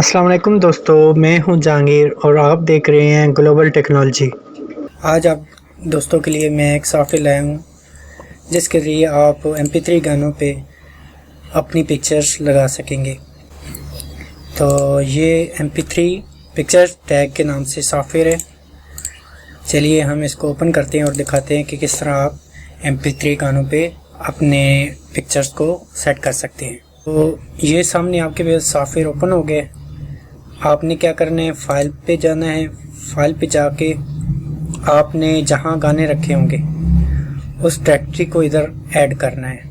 अस्सलाम वालेकुम दोस्तों, मैं हूं जहांगीर और आप देख रहे हैं ग्लोबल टेक्नोलॉजी। आज आप दोस्तों के लिए मैं एक सॉफ्टवेयर लाया हूं जिसके ज़रिए आप MP3 गानों पे अपनी पिक्चर्स लगा सकेंगे। तो ये MP3 पिक्चर टैग के नाम से सॉफ्टवेयर है। चलिए हम इसको ओपन करते हैं और दिखाते हैं कि किस तरह आप MP3 गानों पे अपने पिक्चर्स को सेट कर सकते हैं। तो ये सामने आपके पास सॉफ्टवेयर ओपन हो गया। आपने क्या करना है, फाइल पे जाना है। फाइल पे जाके आपने जहां गाने रखे होंगे उस डायरेक्टरी को इधर ऐड करना है।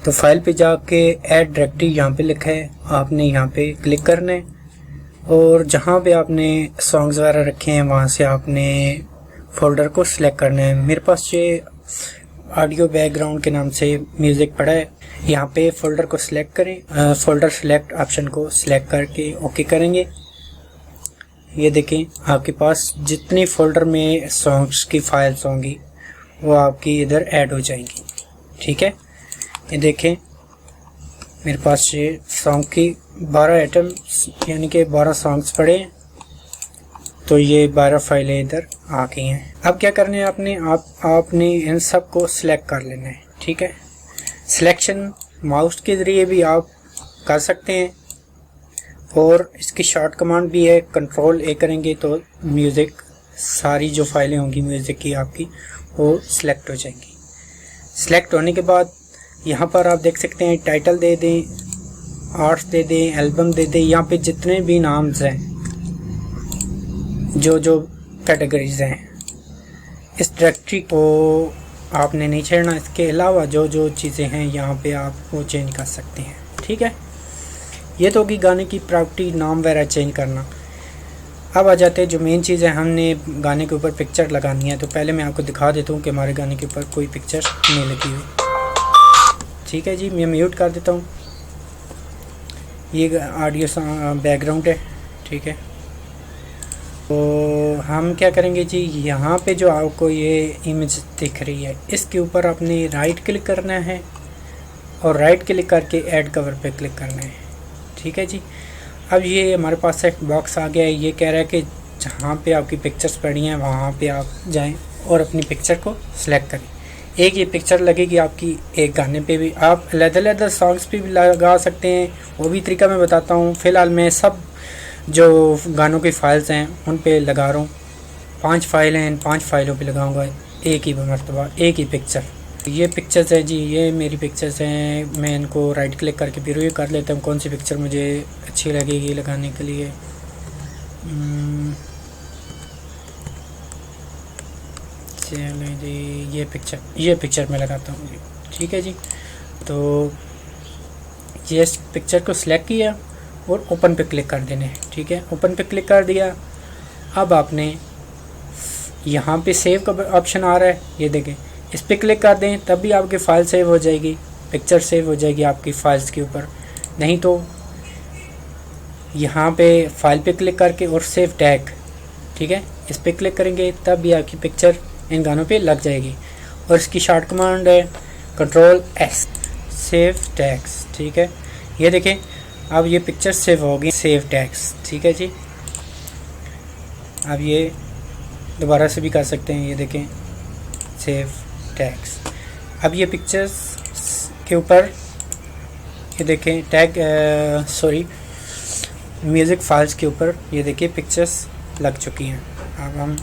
तो फाइल पे जाके ऐड डायरेक्टरी यहाँ पे लिखा है, आपने यहाँ पे क्लिक करना है और जहाँ पे आपने सॉन्ग्स वगैरह रखे हैं वहाँ से आपने फोल्डर को सिलेक्ट करना है। मेरे पास ये ऑडियो बैकग्राउंड के नाम से म्यूज़िक पड़ा है। यहाँ पे फोल्डर को सिलेक्ट करें, फोल्डर सिलेक्ट ऑप्शन को सिलेक्ट करके ओके करेंगे। ये देखें आपके पास जितनी फोल्डर में सॉन्ग्स की फाइल्स होंगी वो आपकी इधर ऐड हो जाएंगी। ठीक है, ये देखें मेरे पास ये सॉन्ग की 12 आइटम यानी कि 12 सॉन्ग्स पड़े हैं। तो ये 12 फाइलें इधर आ गई हैं। अब क्या करना है, आपने इन सब को सिलेक्ट कर लेना है। ठीक है, सिलेक्शन माउस के ज़रिए भी आप कर सकते हैं और इसकी शॉर्ट कमांड भी है। कंट्रोल A करेंगे तो म्यूज़िक सारी जो फाइलें होंगी म्यूज़िक की आपकी वो सिलेक्ट हो जाएंगी। सिलेक्ट होने के बाद यहाँ पर आप देख सकते हैं टाइटल दे दें, आर्ट्स दे दें, एल्बम दे दें। यहाँ पे जितने भी नाम्स हैं, जो कैटेगरीज हैं, इस डायरेक्टरी को आपने नहीं छेड़ना। इसके अलावा जो चीज़ें हैं यहाँ पे आप वो चेंज कर सकते हैं। ठीक है, ये तो होगी गाने की प्रॉपर्टी, नाम वगैरह चेंज करना। अब आ जाते हैं जो मेन चीज़ है, हमने गाने के ऊपर पिक्चर लगानी है। तो पहले मैं आपको दिखा देता हूँ कि हमारे गाने के ऊपर कोई पिक्चर नहीं लगी हुई। ठीक है जी, मैं म्यूट कर देता हूँ। ये ऑडियो बैकग्राउंड है। ठीक है, तो हम क्या करेंगे जी, यहाँ पे जो आपको ये इमेज दिख रही है इसके ऊपर आपने राइट क्लिक करना है और राइट क्लिक करके ऐड कवर पे क्लिक करना है। ठीक है जी, अब ये हमारे पास एक बॉक्स आ गया है। ये कह रहा है कि जहाँ पे आपकी पिक्चर्स पड़ी हैं वहाँ पे आप जाएं और अपनी पिक्चर को सिलेक्ट करें। एक ये पिक्चर लगेगी आपकी एक गाने पे भी, आप अलग-अलग सॉन्ग्स पे भी लगा सकते हैं। वो भी तरीका मैं बताता हूँ। फ़िलहाल मैं सब जो गानों की फ़ाइल्स हैं उन पे लगा रहा हूँ। 5 फाइलें हैं, इन 5 फाइलों पे लगाऊंगा एक ही मरतबा एक ही पिक्चर। ये पिक्चर्स है जी, ये मेरी पिक्चर्स हैं। मैं इनको राइट क्लिक करके प्रीव्यू कर लेता हूँ कौन सी पिक्चर मुझे अच्छी लगेगी लगाने के लिए। चलें जी, ये पिक्चर मैं लगाता हूँ जी। ठीक है जी, तो ये पिक्चर को सिलेक्ट किया और ओपन पे क्लिक कर देने। ठीक है, ओपन पे क्लिक कर दिया। अब आपने यहाँ पे सेव का ऑप्शन आ रहा है, ये देखें, इस पे क्लिक कर दें तब भी आपकी फ़ाइल सेव हो जाएगी, पिक्चर सेव हो जाएगी आपकी फाइल्स के ऊपर। नहीं तो यहाँ पे फाइल पे क्लिक करके और सेव टैग, ठीक है, इस पे क्लिक करेंगे तब भी आपकी पिक्चर इन गानों पे लग जाएगी। और इसकी शॉर्ट कमांड है कंट्रोल S, सेव टैग्स। ठीक है, ये देखें अब ये पिक्चर सेव हो गई, सेव टैग्स। ठीक है जी, अब ये दोबारा से भी कर सकते हैं। ये देखें सेव टैग्स। अब ये पिक्चर्स के ऊपर ये देखें टैग म्यूज़िक फाइल्स के ऊपर ये देखिए पिक्चर्स लग चुकी हैं। अब हम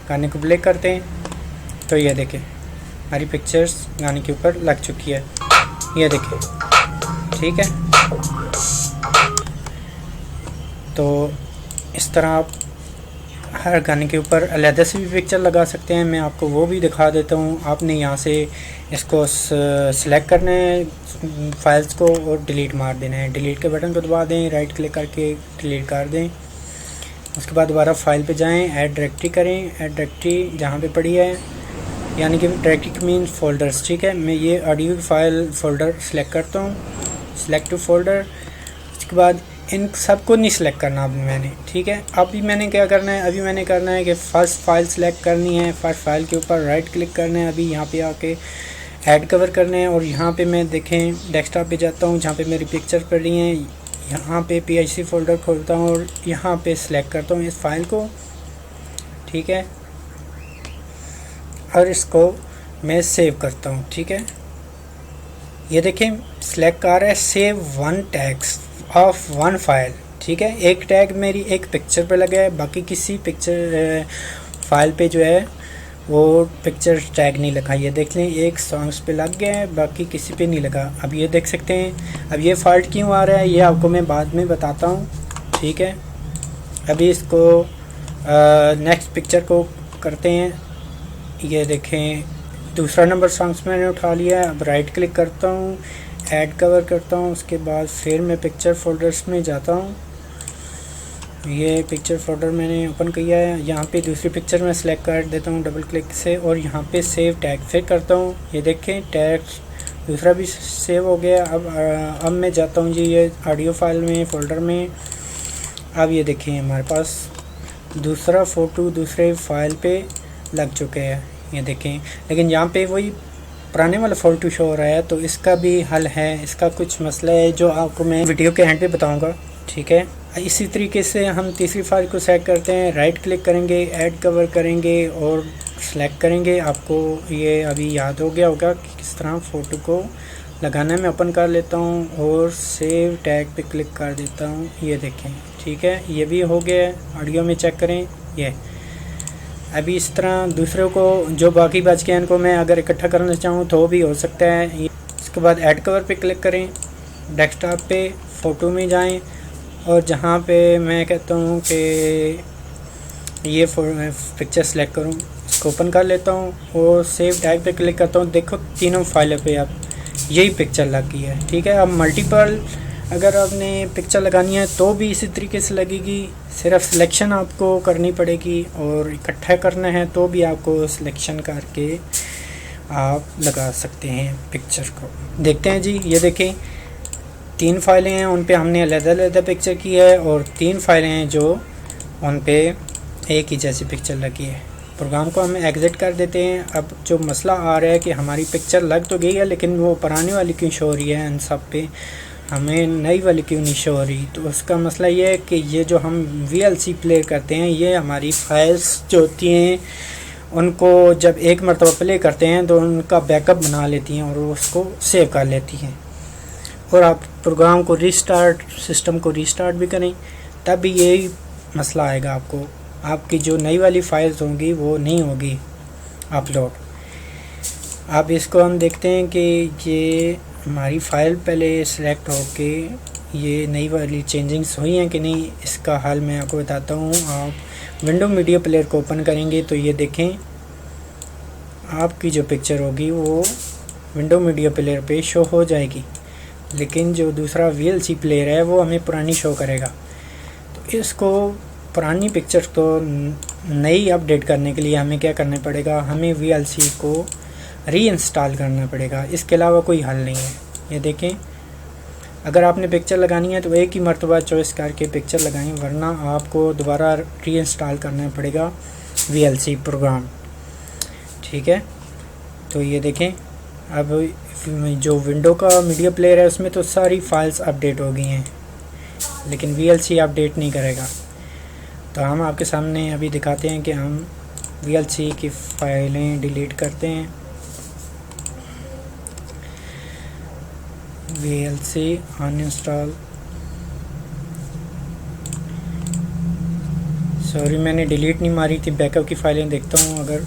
गाने को प्ले करते हैं तो ये देखें हमारी पिक्चर्स गाने के ऊपर लग चुकी है। ये देखें, ठीक है। तो इस तरह आप हर गाने के ऊपर अलग से भी पिक्चर लगा सकते हैं। मैं आपको वो भी दिखा देता हूँ। आपने यहाँ से इसको सिलेक्ट करना है फाइल्स को और डिलीट मार देना है। डिलीट के बटन को दबा दें, राइट क्लिक करके डिलीट कर दें। उसके बाद दोबारा फाइल पे जाएं, ऐड डायरेक्टरी करें। ऐड डायरेक्टरी जहाँ पे पड़ी है यानी कि डायरेक्टरी मीन फोल्डर्स। ठीक है, मैं ये ऑडियो फाइल फ़ोल्डर सेलेक्ट करता हूँ, सिलेक्ट टू फोल्डर। उसके बाद इन सबको नहीं सिलेक्ट करना अभी मैंने, ठीक है। अभी मैंने क्या करना है, अभी मैंने करना है कि फ़र्स्ट फाइल सिलेक्ट करनी है। फर्स्ट फाइल के ऊपर राइट क्लिक करना है। अभी यहाँ पे आके ऐड कवर करने हैं और यहाँ पे मैं देखें डेस्कटॉप पे जाता हूँ जहाँ पे मेरी पिक्चर पड़ रही हैं। यहाँ पे PIC फ़ोल्डर खोलता हूँ और यहाँ पे सिलेक्ट करता हूँ इस फाइल को, ठीक है, और इसको मैं सेव करता हूँ, ठीक है। ये देखें सिलेक्ट आ रहा है save one tags of one file, ठीक है। एक टैग मेरी एक पिक्चर पे लगा है, बाकी किसी पिक्चर फाइल पे जो है वो पिक्चर टैग नहीं लगा। ये देख लें एक सॉन्ग्स पे लग गया है, बाकी किसी पे नहीं लगा। अब ये देख सकते हैं। अब ये फॉल्ट क्यों आ रहा है ये आपको मैं बाद में बताता हूँ, ठीक है। अभी इसको नेक्स्ट पिक्चर को करते हैं। ये देखें दूसरा नंबर सॉन्ग्स मैंने उठा लिया है। अब राइट क्लिक करता हूँ, ऐड कवर करता हूँ, उसके बाद फिर मैं पिक्चर फोल्डर्स में जाता हूँ। ये पिक्चर फोल्डर मैंने ओपन किया है। यहाँ पे दूसरी पिक्चर में सेलेक्ट कर देता हूँ डबल क्लिक से और यहाँ पे सेव टैग फिर करता हूँ। ये देखें टैग दूसरा भी सेव हो गया। अब मैं जाता हूँ जी ये ऑडियो फाइल में फ़ोल्डर में। अब ये देखें हमारे पास दूसरा फ़ोटो दूसरे फाइल पे लग चुके हैं, ये देखें। लेकिन यहाँ पे वही पुराने वाला फ़ोटो शो हो रहा है, तो इसका भी हल है। इसका कुछ मसला है जो आपको मैं वीडियो के एंड पे बताऊँगा, ठीक है। इसी तरीके से हम तीसरी फाइल को सेलेक्ट करते हैं, राइट क्लिक करेंगे, ऐड कवर करेंगे और सेलेक्ट करेंगे। आपको ये अभी याद हो गया होगा कि किस तरह फ़ोटो को लगाना है। मैं ओपन कर लेता हूँ और सेव टैग पे क्लिक कर देता हूँ। ये देखें, ठीक है, ये भी हो गया है। ऑडियो में चेक करें। ये अभी इस तरह दूसरों को जो बाकी बच गए इनको मैं अगर इकट्ठा करना चाहूँ तो भी हो सकता है। इसके बाद ऐड कवर पे क्लिक करें, डेस्कटॉप पे फ़ोटो में जाएं और जहाँ पे मैं कहता हूँ कि ये पिक्चर सेलेक्ट करूँ, इसको ओपन कर लेता हूँ और सेव टैग पे क्लिक करता हूँ। देखो तीनों फाइलों पे अब यही पिक्चर लग गई है, ठीक है। अब मल्टीपल अगर आपने पिक्चर लगानी है तो भी इसी तरीके से लगेगी। सिर्फ सिलेक्शन आपको करनी पड़ेगी और इकट्ठा करना है तो भी आपको सिलेक्शन करके आप लगा सकते हैं पिक्चर को। देखते हैं जी, ये देखें 3 फाइलें हैं, उन पे हमने अलग-अलग पिक्चर की है और 3 फाइलें हैं जो उन पे एक ही जैसी पिक्चर लगी है। प्रोग्राम को हम एग्ज़िट कर देते हैं। अब जो मसला आ रहा है कि हमारी पिक्चर लग तो गई है लेकिन वो पुरानी वाली क्यों शो हो रही है, इन सब पे हमें नई वाली क्यों नहीं शो हो रही। तो उसका मसला ये है कि ये जो हम VLC प्ले करते हैं ये हमारी फाइल्स जो होती हैं उनको जब एक मरतबा प्ले करते हैं तो उनका बैकअप बना लेती हैं और उसको सेव कर लेती हैं। और आप प्रोग्राम को रीस्टार्ट सिस्टम को रीस्टार्ट भी करें तब भी यही मसला आएगा आपको। आपकी जो नई वाली फाइल्स होंगी वो नहीं होगी अपलोड। अब इसको हम देखते हैं कि ये हमारी फ़ाइल पहले सिलेक्ट होके ये नई वाली चेंजिंग्स हुई हैं कि नहीं, इसका हल मैं आपको बताता हूँ। आप विंडो मीडिया प्लेयर को ओपन करेंगे तो ये देखें आपकी जो पिक्चर होगी वो विंडो मीडिया प्लेयर पे शो हो जाएगी, लेकिन जो दूसरा VLC प्लेयर है वो हमें पुरानी शो करेगा। तो इसको पुरानी पिक्चर को नई अपडेट करने के लिए हमें क्या करना पड़ेगा, हमें VLC को री-इंस्टॉल करना पड़ेगा। इसके अलावा कोई हल नहीं है। ये देखें अगर आपने पिक्चर लगानी है तो एक ही मरतबा चॉइस करके पिक्चर लगाएं, वरना आपको दोबारा री-इंस्टॉल करना पड़ेगा VLC प्रोग्राम, ठीक है। तो ये देखें अब जो विंडो का मीडिया प्लेयर है उसमें तो सारी फाइल्स अपडेट हो गई हैं लेकिन VLC अपडेट नहीं करेगा। तो हम आपके सामने अभी दिखाते हैं कि हम VLC की फ़ाइलें डिलीट करते हैं। VLC अनइंस्टॉल, सॉरी मैंने डिलीट नहीं मारी थी, बैकअप की फ़ाइलें देखता हूँ अगर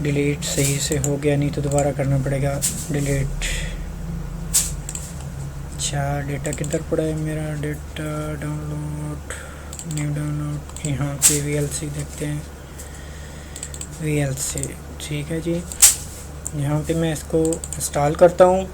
डिलीट सही से हो गया, नहीं तो दोबारा करना पड़ेगा डिलीट। अच्छा डेटा किधर पड़ा है मेरा, डेटा डाउनलोड, न्यू डाउनलोड, यहाँ पे VLC देखते हैं। VLC ठीक है जी, यहाँ पे मैं इसको इंस्टॉल करता हूँ।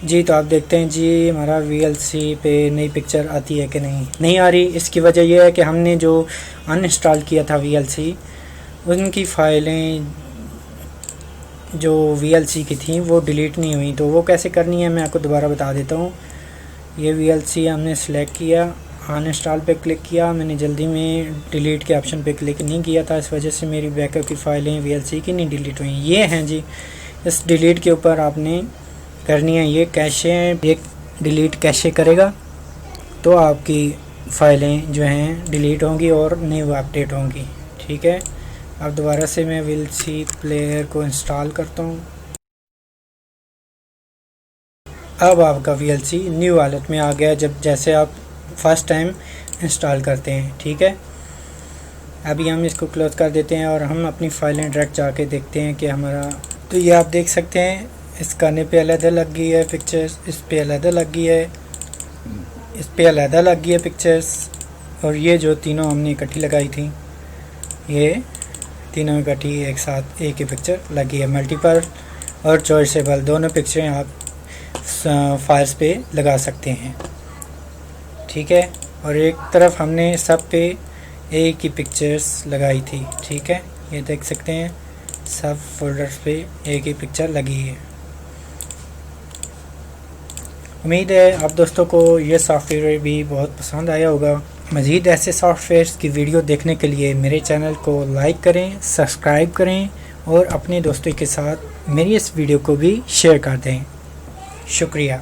जी तो आप देखते हैं जी हमारा VLC पे नई पिक्चर आती है कि नहीं आ रही। इसकी वजह यह है कि हमने जो अनइंस्टॉल किया था VLC उनकी फ़ाइलें जो VLC की थी वो डिलीट नहीं हुई। तो वो कैसे करनी है मैं आपको दोबारा बता देता हूँ। ये VLC हमने सेलेक्ट किया अनइंस्टॉल पे क्लिक किया। मैंने जल्दी में डिलीट के ऑप्शन पे क्लिक नहीं किया था, इस वजह से मेरी बैकअप की फ़ाइलें VLC की नहीं डिलीट हुई। ये हैं जी, इस डिलीट के ऊपर आपने करनी है ये कैशे, ये डिलीट कैशे करेगा तो आपकी फ़ाइलें जो हैं डिलीट होंगी और न्यू अपडेट होंगी। ठीक है, अब दोबारा से मैं VLC प्लेयर को इंस्टॉल करता हूँ। अब आपका VLC न्यू हालत में आ गया, जब जैसे आप फर्स्ट टाइम इंस्टॉल करते हैं। ठीक है, अभी हम इसको क्लोज कर देते हैं और हम अपनी फ़ाइलें डायरेक्ट जाके देखते हैं कि हमारा, तो ये आप देख सकते हैं इस गाने पे अलग लग गई है पिक्चर्स, इस पे अलग लग गई है, इस पे अलग लग गई है पिक्चर्स, और ये जो तीनों हमने इकट्ठी लगाई थी, ये तीनों इकट्ठी एक साथ एक ही पिक्चर लगी है। मल्टीपल और चॉइसेबल दोनों पिक्चरें आप फाइल्स पे लगा सकते हैं। ठीक है, और एक तरफ हमने सब पे एक ही पिक्चर्स लगाई थी। ठीक है, ये देख सकते हैं सब फोल्डर्स पे एक ही पिक्चर लगी है। उम्मीद है आप दोस्तों को ये सॉफ्टवेयर भी बहुत पसंद आया होगा। मज़ीद ऐसे सॉफ्टवेयर्स की वीडियो देखने के लिए मेरे चैनल को लाइक करें, सब्सक्राइब करें और अपने दोस्तों के साथ मेरी इस वीडियो को भी शेयर कर दें। शुक्रिया।